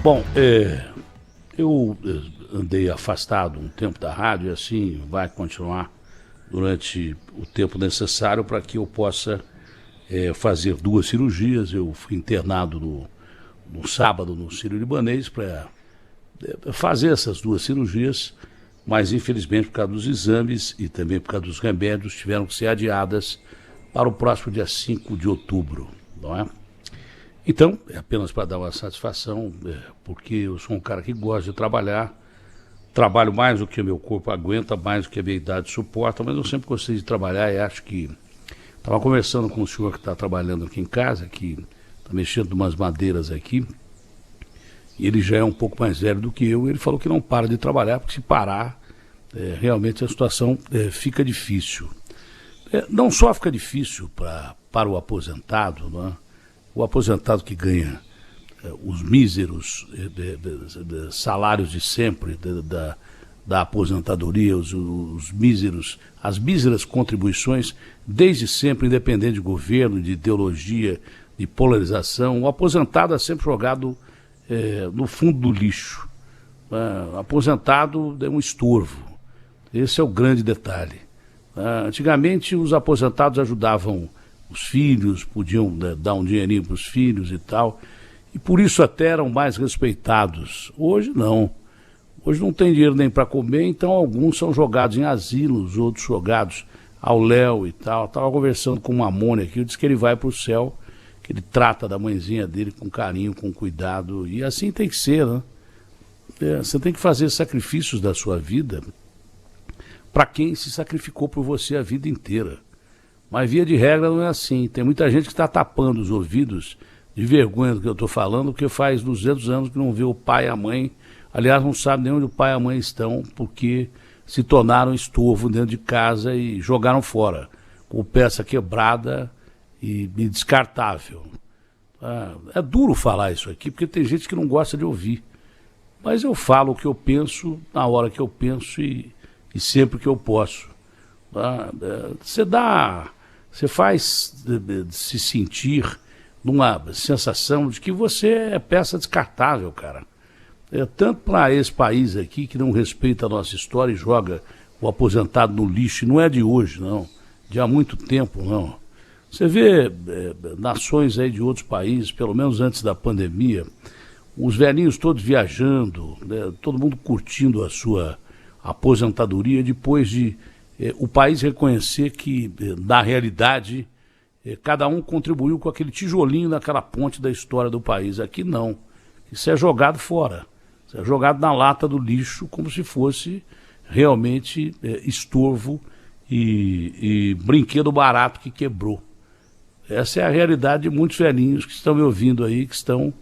Bom, eu andei afastado um tempo da rádio e assim vai continuar durante o tempo necessário para que eu possa fazer 2 cirurgias. Eu fui internado no sábado no Sírio-Libanês para fazer essas 2 cirurgias, mas infelizmente por causa dos exames e também por causa dos remédios tiveram que ser adiadas para o próximo dia 5 de outubro, não é? Então, é apenas para dar uma satisfação, porque eu sou um cara que gosta de trabalhar, trabalho mais do que o meu corpo aguenta, mais do que a minha idade suporta, mas eu sempre gostei de trabalhar e acho que... Estava conversando com o senhor que está trabalhando aqui em casa, que está mexendo em umas madeiras aqui, e ele já é um pouco mais velho do que eu, e ele falou que não para de trabalhar, porque se parar, realmente a situação fica difícil. Não só fica difícil para o aposentado, não é? O aposentado que ganha os míseros salários de sempre da aposentadoria, as míseras contribuições, desde sempre, independente de governo, de ideologia, de polarização, o aposentado é sempre jogado no fundo do lixo. Aposentado é um estorvo. Esse é o grande detalhe. Antigamente, os aposentados ajudavam os filhos, podiam dar um dinheirinho para os filhos e tal, e por isso até eram mais respeitados. Hoje não. Hoje não tem dinheiro nem para comer, então alguns são jogados em asilos, outros jogados ao léu e tal. Estava conversando com o Mamone aqui, eu disse que ele vai para o céu, que ele trata da mãezinha dele com carinho, com cuidado, e assim tem que ser, né? Você tem que fazer sacrifícios da sua vida para quem se sacrificou por você a vida inteira. Mas via de regra não é assim. Tem muita gente que está tapando os ouvidos de vergonha do que eu estou falando, porque faz 200 anos que não vê o pai e a mãe. Aliás, não sabe nem onde o pai e a mãe estão, porque se tornaram estorvo dentro de casa e jogaram fora, com peça quebrada e descartável. É duro falar isso aqui, porque tem gente que não gosta de ouvir. Mas eu falo o que eu penso, na hora que eu penso e sempre que eu posso. Você faz se sentir numa sensação de que você é peça descartável, cara. Tanto para esse país aqui que não respeita a nossa história e joga o aposentado no lixo, e não é de hoje, não, de há muito tempo, não. Você vê nações aí de outros países, pelo menos antes da pandemia, os velhinhos todos viajando, né, todo mundo curtindo a sua aposentadoria, depois de o país reconhecer que, na realidade, cada um contribuiu com aquele tijolinho naquela ponte da história do país. Aqui não. Isso é jogado fora. Isso é jogado na lata do lixo como se fosse realmente estorvo e brinquedo barato que quebrou. Essa é a realidade de muitos velhinhos que estão me ouvindo aí, que estão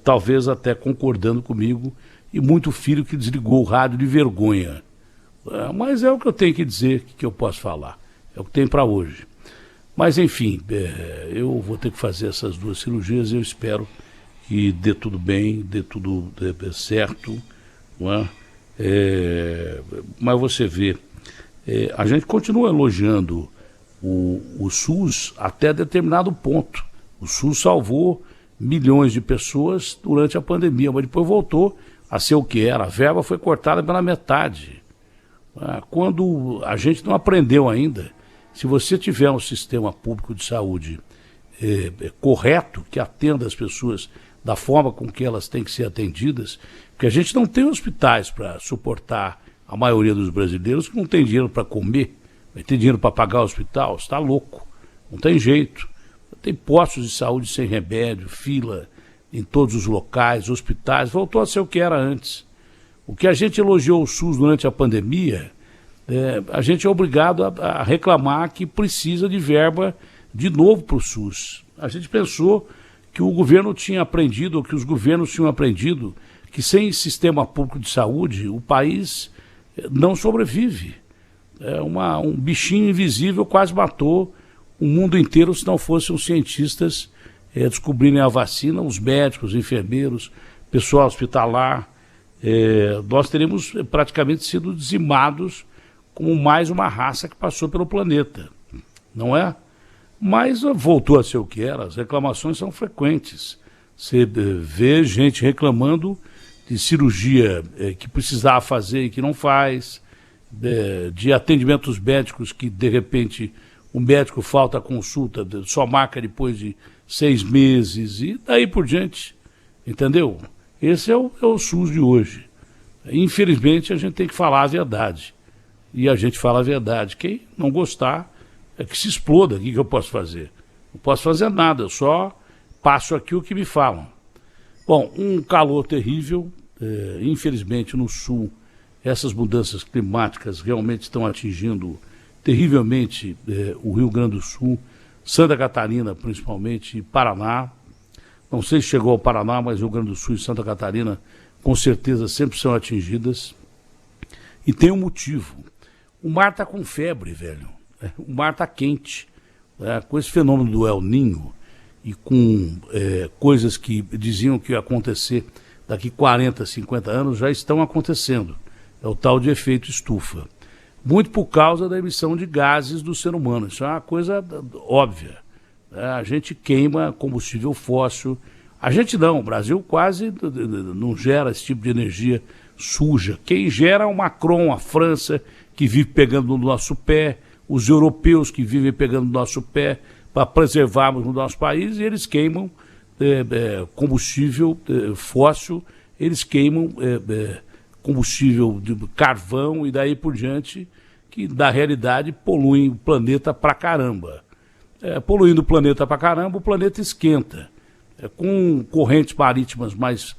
talvez até concordando comigo, e muito filho que desligou o rádio de vergonha. Mas é o que eu tenho que dizer, que eu posso falar. É o que tem para hoje. Mas, enfim, eu vou ter que fazer essas 2 cirurgias e eu espero que dê tudo bem, dê tudo certo. Não é? Mas você vê, a gente continua elogiando o SUS até determinado ponto. O SUS salvou milhões de pessoas durante a pandemia, mas depois voltou a ser o que era. A verba foi cortada pela metade. Quando a gente não aprendeu ainda, se você tiver um sistema público de saúde correto, que atenda as pessoas da forma com que elas têm que ser atendidas, porque a gente não tem hospitais para suportar a maioria dos brasileiros que não tem dinheiro para comer, vai ter dinheiro para pagar o hospital, está louco, não tem jeito. Tem postos de saúde sem remédio, fila em todos os locais, hospitais, voltou a ser o que era antes. O que a gente elogiou o SUS durante a pandemia, a gente é obrigado a reclamar que precisa de verba de novo para o SUS. A gente pensou que o governo tinha aprendido, ou que os governos tinham aprendido, que sem sistema público de saúde o país não sobrevive. Um bichinho invisível quase matou o mundo inteiro se não fossem os cientistas descobrirem a vacina, os médicos, os enfermeiros, pessoal hospitalar. Nós teríamos praticamente sido dizimados como mais uma raça que passou pelo planeta, não é? Mas voltou a ser o que era, as reclamações são frequentes. Você vê gente reclamando de cirurgia que precisava fazer e que não faz, de atendimentos médicos que, de repente, o médico falta a consulta, só marca depois de 6 meses e daí por diante, entendeu? Esse é o SUS de hoje. Infelizmente, a gente tem que falar a verdade. E a gente fala a verdade. Quem não gostar, é que se exploda. O que eu posso fazer? Não posso fazer nada, eu só passo aqui o que me falam. Bom, um calor terrível. Infelizmente, no sul, essas mudanças climáticas realmente estão atingindo terrivelmente o Rio Grande do Sul, Santa Catarina, principalmente, e Paraná. Não sei se chegou ao Paraná, mas Rio Grande do Sul e Santa Catarina, com certeza, sempre são atingidas. E tem um motivo. O mar está com febre, velho. O mar está quente. Com esse fenômeno do El Niño e com coisas que diziam que ia acontecer daqui 40, 50 anos, já estão acontecendo. É o tal de efeito estufa. Muito por causa da emissão de gases do ser humano. Isso é uma coisa óbvia. A gente queima combustível fóssil. A gente não, o Brasil quase não gera esse tipo de energia suja. Quem gera é o Macron, a França, que vive pegando no nosso pé, os europeus que vivem pegando no nosso pé para preservarmos o nosso país, e eles queimam combustível fóssil, eles queimam combustível de carvão e daí por diante, que na realidade poluem o planeta pra caramba. Poluindo o planeta pra caramba, o planeta esquenta. Com correntes marítimas mais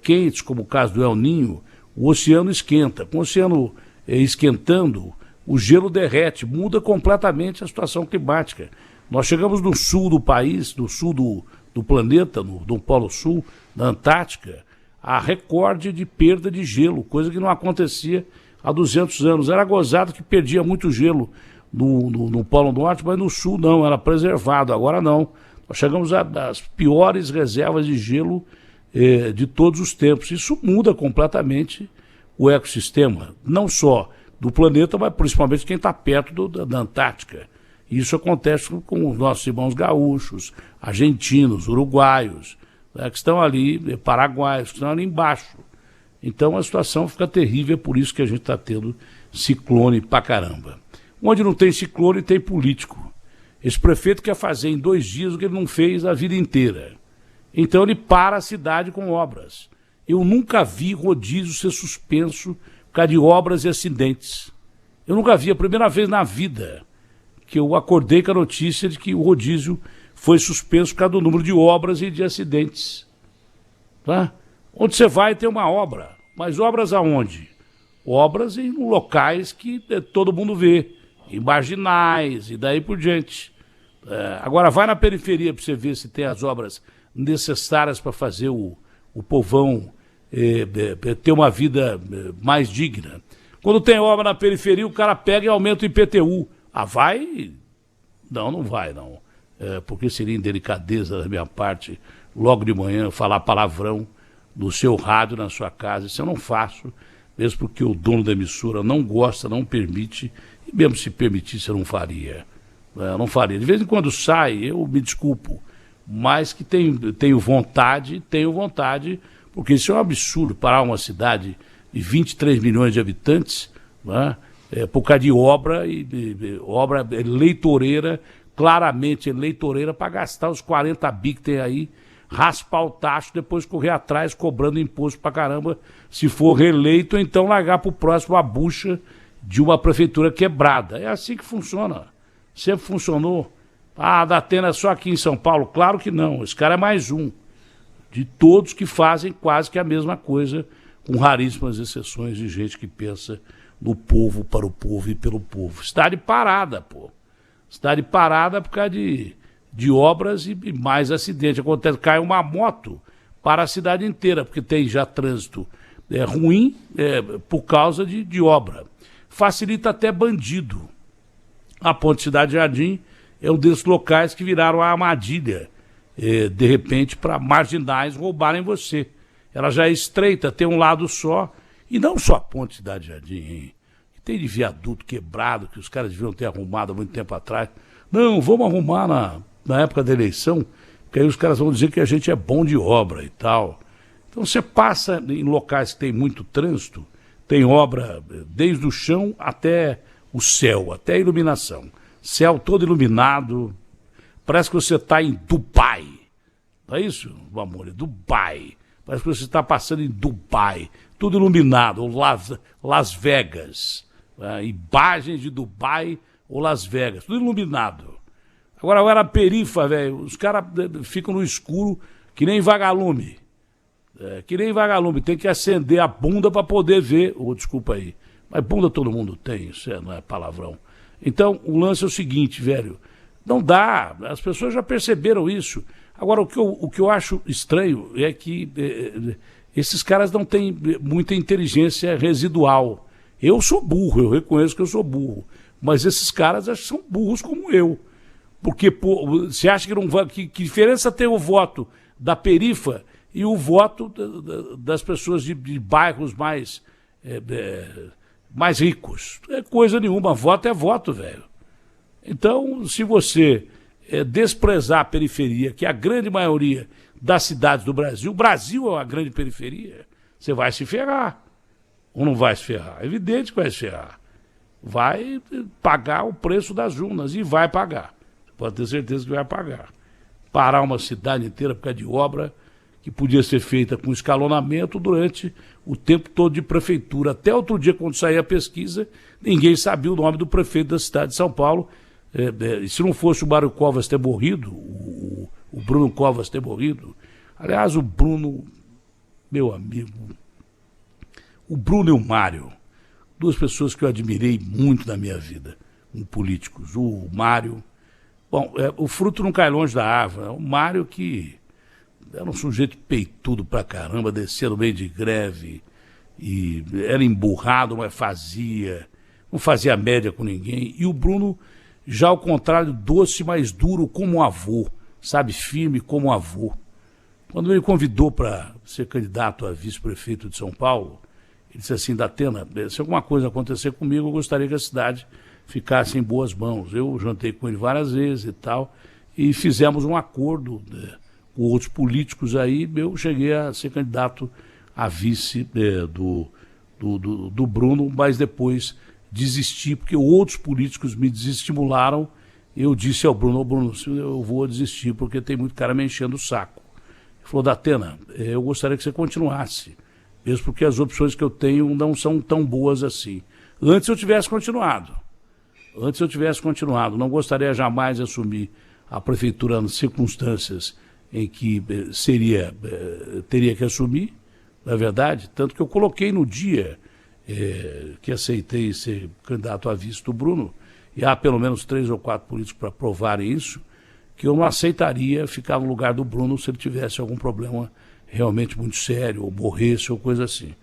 quentes, como o caso do El Niño, o oceano esquenta. Com o oceano esquentando, o gelo derrete, muda completamente a situação climática. Nós chegamos no sul do país, no sul do planeta, no Polo Sul, na Antártica, a recorde de perda de gelo, coisa que não acontecia há 200 anos. Era gozado que perdia muito gelo no Polo Norte, mas no Sul não, era preservado. Agora não. Nós chegamos às piores reservas de gelo de todos os tempos. Isso muda completamente o ecossistema, não só do planeta, mas principalmente quem está perto da Antártica. Isso acontece com os nossos irmãos gaúchos, argentinos, uruguaios, que estão ali, paraguaios, que estão ali embaixo. Então a situação fica terrível, é por isso que a gente está tendo ciclone pra caramba. Onde não tem ciclone, tem político. Esse prefeito quer fazer em 2 dias o que ele não fez a vida inteira. Então ele para a cidade com obras. Eu nunca vi rodízio ser suspenso por causa de obras e acidentes. Eu nunca vi, a primeira vez na vida que eu acordei com a notícia de que o rodízio foi suspenso por causa do número de obras e de acidentes. Tá? Onde você vai tem uma obra, mas obras aonde? Obras em locais que todo mundo vê, em marginais e daí por diante. Agora vai na periferia para você ver se tem as obras necessárias para fazer o povão ter uma vida mais digna. Quando tem obra na periferia, o cara pega e aumenta o IPTU. Vai? Não vai não. Porque seria indelicadeza da minha parte, logo de manhã, falar palavrão no seu rádio, na sua casa. Isso eu não faço, mesmo porque o dono da emissora não gosta, não permite, e mesmo se permitisse eu não faria. Não faria. De vez em quando sai, eu me desculpo, mas que tenho vontade, porque isso é um absurdo, parar uma cidade de 23 milhões de habitantes, né? Por causa de obra, obra eleitoreira, claramente eleitoreira, para gastar os 40 bi que tem aí, raspar o tacho, depois correr atrás, cobrando imposto pra caramba, se for reeleito, ou então largar pro próximo a bucha de uma prefeitura quebrada. É assim que funciona. Sempre funcionou. Da Atena só aqui em São Paulo? Claro que não. Esse cara é mais um. De todos que fazem quase que a mesma coisa, com raríssimas exceções de gente que pensa no povo, para o povo e pelo povo. Cidade parada, pô. Cidade parada por causa de obras e mais acidente. Acontece, cai uma moto para a cidade inteira, porque tem já trânsito ruim por causa de obra. Facilita até bandido. A Ponte Cidade Jardim é um desses locais que viraram a armadilha, de repente, para marginais roubarem você. Ela já é estreita, tem um lado só, e não só a Ponte Cidade Jardim, hein? Tem de viaduto quebrado, que os caras deviam ter arrumado há muito tempo atrás. Não, vamos arrumar na época da eleição, porque aí os caras vão dizer que a gente é bom de obra e tal. Então você passa em locais que tem muito trânsito, tem obra desde o chão até o céu, até a iluminação. Céu todo iluminado, parece que você está em Dubai. Não é isso, meu amor? É Dubai. Parece que você está passando em Dubai, tudo iluminado, ou Las Vegas. Imagens de Dubai ou Las Vegas, tudo iluminado. Agora a perifa, velho, os caras ficam no escuro que nem vagalume. Que nem vagalume, tem que acender a bunda para poder ver. Desculpa aí, mas bunda todo mundo tem, isso não é palavrão. Então, o lance é o seguinte, velho, não dá, as pessoas já perceberam isso. Agora, o que eu acho estranho é que esses caras não têm muita inteligência residual. Eu sou burro, eu reconheço que eu sou burro, mas esses caras acho que são burros como eu. Porque você acha que não vai. Que diferença tem o voto da perifa e o voto das pessoas de bairros mais ricos? É coisa nenhuma, voto é voto, velho. Então, se você desprezar a periferia, que é a grande maioria das cidades do Brasil, o Brasil é uma grande periferia, você vai se ferrar. Ou não vai se ferrar? É evidente que vai se ferrar. Vai pagar o preço das urnas e vai pagar. Pode ter certeza que vai pagar. Parar uma cidade inteira por causa de obra que podia ser feita com escalonamento durante o tempo todo de prefeitura. Até outro dia, quando saía a pesquisa, ninguém sabia o nome do prefeito da cidade de São Paulo. E se não fosse o Mário Covas ter morrido, o Bruno Covas ter morrido, aliás, o Bruno, meu amigo, o Bruno e o Mário, duas pessoas que eu admirei muito na minha vida, políticos. O Mário, bom, o fruto não cai longe da árvore. O Mário que era um sujeito peitudo pra caramba, descia no meio de greve e era emburrado, mas não fazia média com ninguém. E o Bruno, já ao contrário, doce, mas duro como um avô, sabe, firme como um avô. Quando ele me convidou para ser candidato a vice-prefeito de São Paulo, ele disse assim: Datena, se alguma coisa acontecer comigo, eu gostaria que a cidade ficasse em boas mãos. Eu jantei com ele várias vezes e tal, e fizemos um acordo com outros políticos aí. Eu cheguei a ser candidato a vice do Bruno, mas depois desisti, porque outros políticos me desestimularam. Eu disse ao Bruno: Bruno, eu vou desistir porque tem muito cara me enchendo o saco. Ele falou: Datena, eu gostaria que você continuasse, mesmo porque as opções que eu tenho não são tão boas assim. Antes eu tivesse continuado, não gostaria jamais de assumir a prefeitura nas circunstâncias em que teria que assumir, na verdade, tanto que eu coloquei no dia que aceitei ser candidato a vice do Bruno, e há pelo menos 3 ou 4 políticos para provarem isso, que eu não aceitaria ficar no lugar do Bruno se ele tivesse algum problema realmente muito sério, ou morresse, ou coisa assim.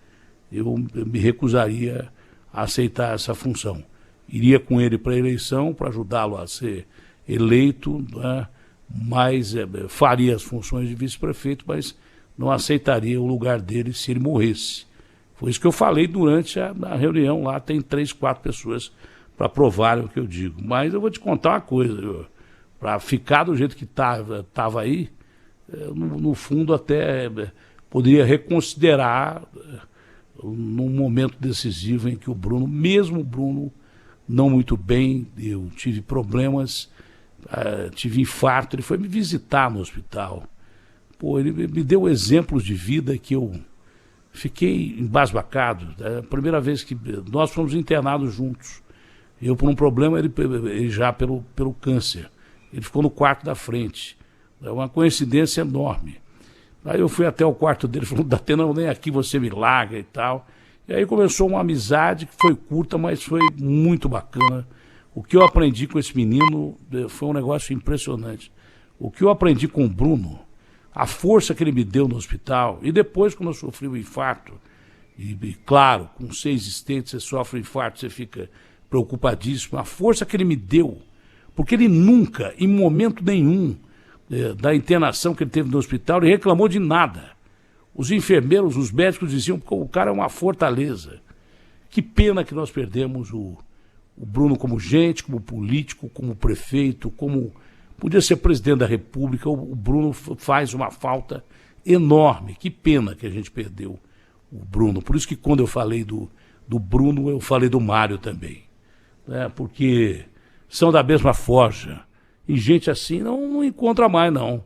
Eu me recusaria a aceitar essa função. Iria com ele para a eleição, para ajudá-lo a ser eleito, né? Mas faria as funções de vice-prefeito, mas não aceitaria o lugar dele se ele morresse. Foi isso que eu falei durante a reunião lá. Tem 3, 4 pessoas para provarem o que eu digo. Mas eu vou te contar uma coisa, para ficar do jeito que estava aí, no fundo até poderia reconsiderar num momento decisivo em que o Bruno, mesmo o Bruno não muito bem, eu tive problemas, tive infarto, ele foi me visitar no hospital. Pô, ele me deu exemplos de vida que eu fiquei embasbacado. É a primeira vez que nós fomos internados juntos. Eu por um problema, ele já pelo câncer. Ele ficou no quarto da frente. É uma coincidência enorme. Aí eu fui até o quarto dele e falei: Datena, nem aqui você me larga e tal. E aí começou uma amizade que foi curta, mas foi muito bacana. O que eu aprendi com esse menino foi um negócio impressionante. O que eu aprendi com o Bruno, a força que ele me deu no hospital, e depois quando eu sofri o infarto, e claro, com 6 stents você sofre um infarto, você fica preocupadíssimo, a força que ele me deu, porque ele nunca, em momento nenhum da internação que ele teve no hospital, ele reclamou de nada. Os enfermeiros, os médicos diziam que o cara é uma fortaleza. Que pena que nós perdemos o Bruno como gente, como político, como prefeito, como Podia ser presidente da República. O Bruno faz uma falta enorme. Que pena que a gente perdeu o Bruno. Por isso que quando eu falei do Bruno, eu falei do Mário também. Né? Porque são da mesma forja. E gente assim não encontra mais, não.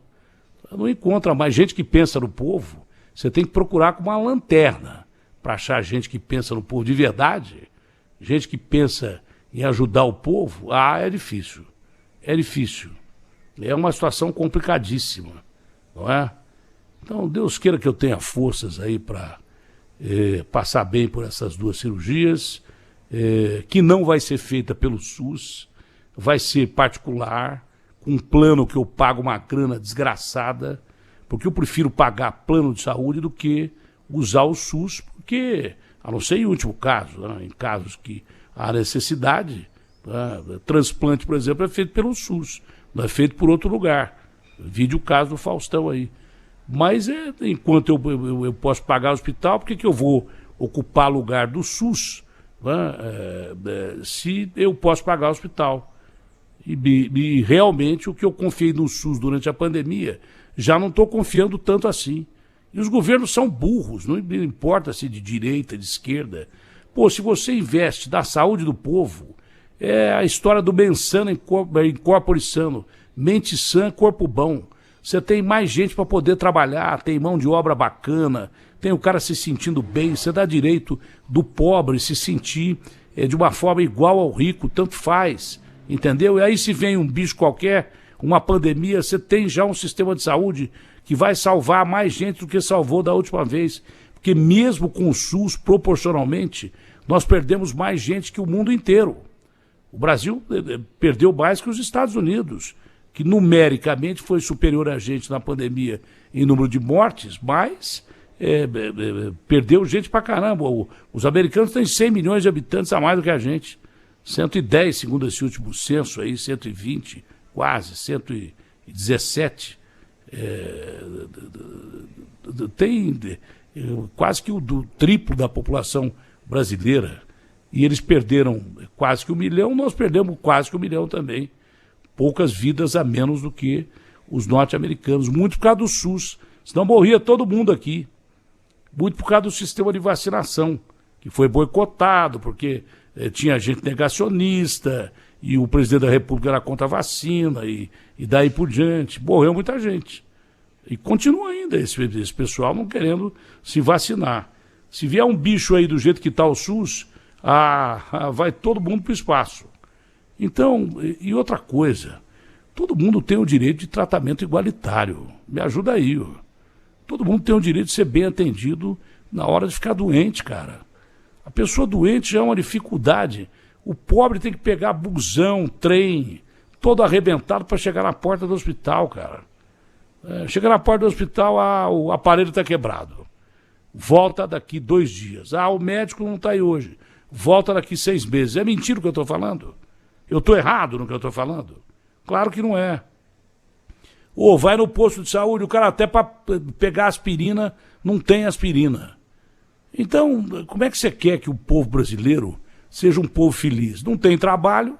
Não encontra mais. Gente que pensa no povo, você tem que procurar com uma lanterna para achar gente que pensa no povo de verdade. Gente que pensa em ajudar o povo, é difícil. É difícil. É uma situação complicadíssima, não é? Então, Deus queira que eu tenha forças aí para passar bem por essas 2 cirurgias, que não vai ser feita pelo SUS, vai ser particular, com um plano que eu pago uma grana desgraçada, porque eu prefiro pagar plano de saúde do que usar o SUS, porque, a não ser em último caso, né, em casos que há necessidade, né, transplante, por exemplo, é feito pelo SUS, não é feito por outro lugar. Vide o caso do Faustão aí. Mas enquanto eu posso pagar o hospital, por que eu vou ocupar lugar do SUS, né, se eu posso pagar o hospital? E realmente o que eu confiei no SUS durante a pandemia, já não estou confiando tanto assim. E os governos são burros, não importa se de direita, de esquerda. Pô, se você investe na saúde do povo, é a história do mens sana in corpore sano, mente sã, corpo bom. Você tem mais gente para poder trabalhar, tem mão de obra bacana, tem o cara se sentindo bem, você dá direito do pobre se sentir de uma forma igual ao rico, tanto faz, entendeu? E aí se vem um bicho qualquer, uma pandemia, você tem já um sistema de saúde que vai salvar mais gente do que salvou da última vez. Porque mesmo com o SUS, proporcionalmente, nós perdemos mais gente que o mundo inteiro. O Brasil perdeu mais que os Estados Unidos, que numericamente foi superior a gente na pandemia em número de mortes, mas perdeu gente pra caramba. Os americanos têm 100 milhões de habitantes a mais do que a gente. 110, segundo esse último censo aí, 120, quase, 117. Tem quase que o triplo da população brasileira. E eles perderam quase que 1 milhão, nós perdemos quase que 1 milhão também. Poucas vidas a menos do que os norte-americanos, muito por causa do SUS. Senão morria todo mundo aqui. Muito por causa do sistema de vacinação, que foi boicotado, porque tinha gente negacionista, e o presidente da República era contra a vacina, e daí por diante. Morreu muita gente. E continua ainda esse pessoal não querendo se vacinar. Se vier um bicho aí do jeito que está o SUS, vai todo mundo para o espaço. Então, e outra coisa, todo mundo tem o direito de tratamento igualitário. Me ajuda aí, ó. Todo mundo tem o direito de ser bem atendido na hora de ficar doente, cara. A pessoa doente já é uma dificuldade. O pobre tem que pegar busão, trem, todo arrebentado para chegar na porta do hospital, cara. Chega na porta do hospital, o aparelho está quebrado. Volta daqui 2 dias. O médico não está aí hoje. Volta daqui 6 meses. É mentira o que eu estou falando? Eu estou errado no que eu estou falando? Claro que não é. Ou vai no posto de saúde, o cara até para pegar aspirina não tem aspirina. Então, como é que você quer que o povo brasileiro seja um povo feliz? Não tem trabalho,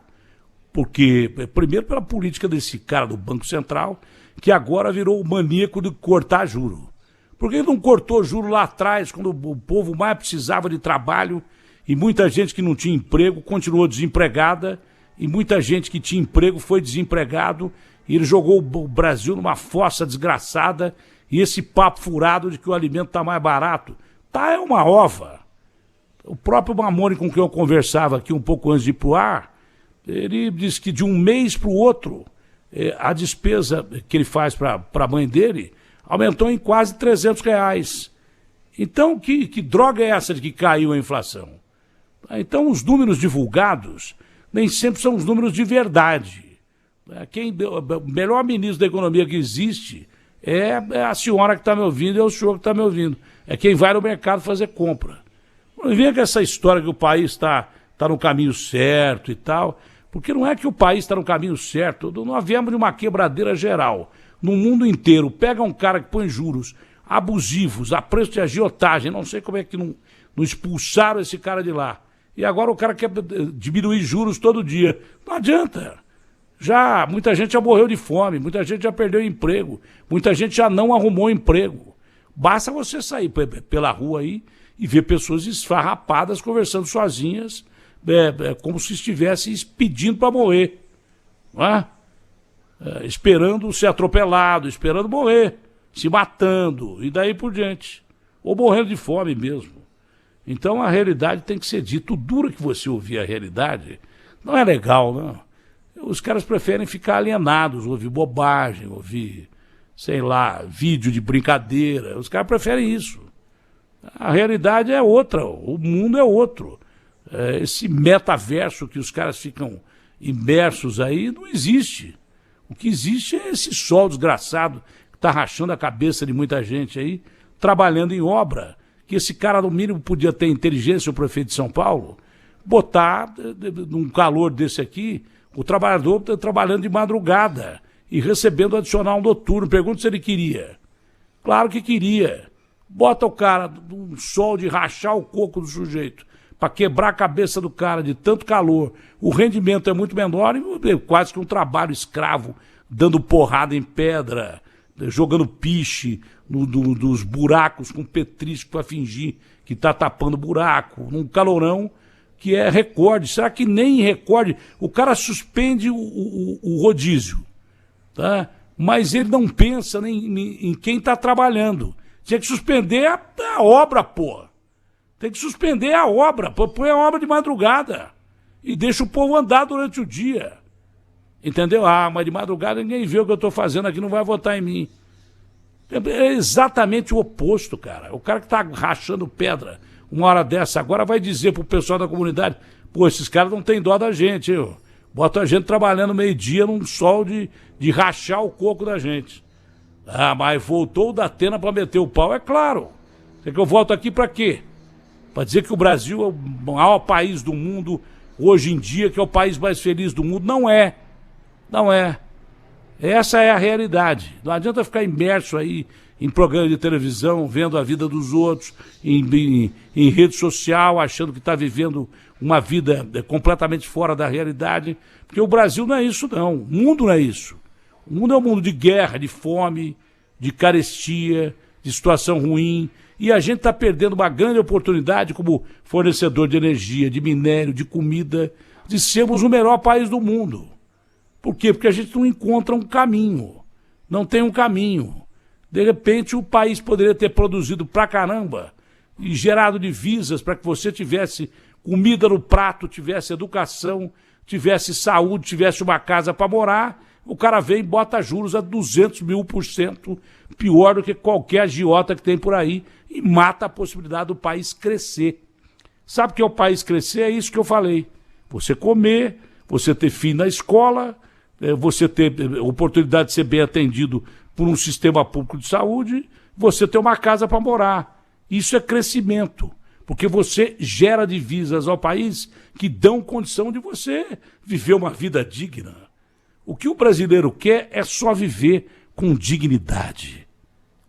porque, primeiro pela política desse cara do Banco Central, que agora virou o maníaco de cortar juro. Por que não cortou juro lá atrás, quando o povo mais precisava de trabalho, e muita gente que não tinha emprego continuou desempregada, e muita gente que tinha emprego foi desempregado, e ele jogou o Brasil numa fossa desgraçada, e esse papo furado de que o alimento está mais barato. É uma ova. O próprio Mamone, com quem eu conversava aqui um pouco antes de ir pro ar, ele disse que de um mês para o outro, a despesa que ele faz para a mãe dele aumentou em quase R$300. Então, que droga é essa de que caiu a inflação? Então, os números divulgados nem sempre são os números de verdade. O melhor ministro da economia que existe é a senhora que está me ouvindo, é o senhor que está me ouvindo. É quem vai no mercado fazer compra. Não venha com essa história que o país está no caminho certo e tal, porque não é que o país está no caminho certo, nós viemos de uma quebradeira geral. No mundo inteiro, pega um cara que põe juros abusivos, a preço de agiotagem, não sei como é que não expulsaram esse cara de lá. E agora o cara quer diminuir juros todo dia. Não adianta. Muita gente já morreu de fome, muita gente já perdeu emprego, muita gente já não arrumou emprego. Basta você sair pela rua aí e ver pessoas esfarrapadas conversando sozinhas, como se estivessem pedindo para morrer. Não é? Esperando ser atropelado, esperando morrer, se matando e daí por diante. Ou morrendo de fome mesmo. Então a realidade tem que ser dita. O duro que você ouvir a realidade não é legal, não. Os caras preferem ficar alienados, ouvir bobagem, ouvir, sei lá, vídeo de brincadeira. Os caras preferem isso. A realidade é outra, o mundo é outro. Esse metaverso que os caras ficam imersos aí não existe. O que existe é esse sol desgraçado que está rachando a cabeça de muita gente aí, trabalhando em obra. Que esse cara, no mínimo, podia ter inteligência, o prefeito de São Paulo, botar num calor desse aqui, o trabalhador trabalhando de madrugada e recebendo adicional noturno. Pergunta se ele queria. Claro que queria. Bota o cara num sol de rachar o coco do sujeito para quebrar a cabeça do cara de tanto calor. O rendimento é muito menor e quase que um trabalho escravo, dando porrada em pedra, jogando piche nos buracos com petrístico para fingir que está tapando buraco, num calorão que é recorde. Será que nem recorde? O cara suspende o rodízio, tá? Mas ele não pensa em quem está trabalhando. Tinha que suspender a obra, porra. Tem que suspender a obra, põe a obra de madrugada e deixa o povo andar durante o dia. Entendeu? Mas de madrugada ninguém vê o que eu estou fazendo aqui, não vai votar em mim. É exatamente o oposto, cara. O cara que está rachando pedra uma hora dessa agora vai dizer pro pessoal da comunidade: pô, esses caras não têm dó da gente, eu. Bota a gente trabalhando meio-dia num sol de rachar o coco da gente. Mas voltou o Datena para meter o pau, é claro. Quer que eu volto aqui para quê? Para dizer que o Brasil é o maior país do mundo hoje em dia, que é o país mais feliz do mundo. Não é. Não é. Essa é a realidade. Não adianta ficar imerso aí em programa de televisão, vendo a vida dos outros, em rede social, achando que está vivendo uma vida completamente fora da realidade. Porque o Brasil não é isso, não. O mundo não é isso. O mundo é um mundo de guerra, de fome, de carestia, de situação ruim. E a gente está perdendo uma grande oportunidade como fornecedor de energia, de minério, de comida, de sermos o melhor país do mundo. Por quê? Porque a gente não encontra um caminho. Não tem um caminho. De repente o país poderia ter produzido pra caramba e gerado divisas para que você tivesse comida no prato, tivesse educação, tivesse saúde, tivesse uma casa para morar. O cara vem e bota juros a 200.000% pior do que qualquer agiota que tem por aí e mata a possibilidade do país crescer. Sabe o que é o país crescer? É isso que eu falei. Você comer, você ter filho na escola, você ter oportunidade de ser bem atendido por um sistema público de saúde, você ter uma casa para morar. Isso é crescimento, porque você gera divisas ao país que dão condição de você viver uma vida digna. O que o brasileiro quer é só viver com dignidade.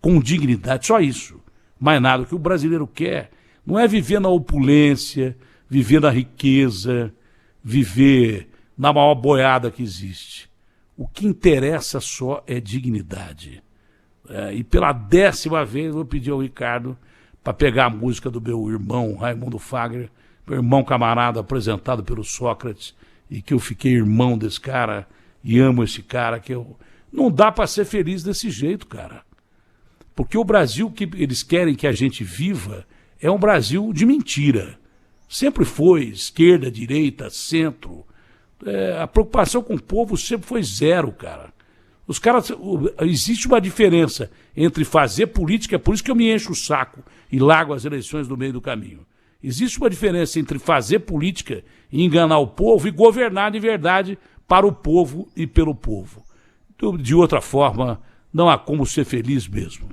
Com dignidade, só isso. Mais nada. O que o brasileiro quer não é viver na opulência, viver na riqueza, viver na maior boiada que existe. O que interessa só é dignidade. E pela 10ª vez eu vou pedir ao Ricardo para pegar a música do meu irmão Raimundo Fagner, meu irmão camarada apresentado pelo Sócrates, e que eu fiquei irmão desse cara e amo esse cara, não dá para ser feliz desse jeito, cara. Porque o Brasil que eles querem que a gente viva é um Brasil de mentira. Sempre foi esquerda, direita, centro. A preocupação com o povo sempre foi zero, cara. Os caras, existe uma diferença entre fazer política, é por isso que eu me encho o saco e largo as eleições no meio do caminho. Existe uma diferença entre fazer política e enganar o povo e governar de verdade para o povo e pelo povo. De outra forma, não há como ser feliz mesmo.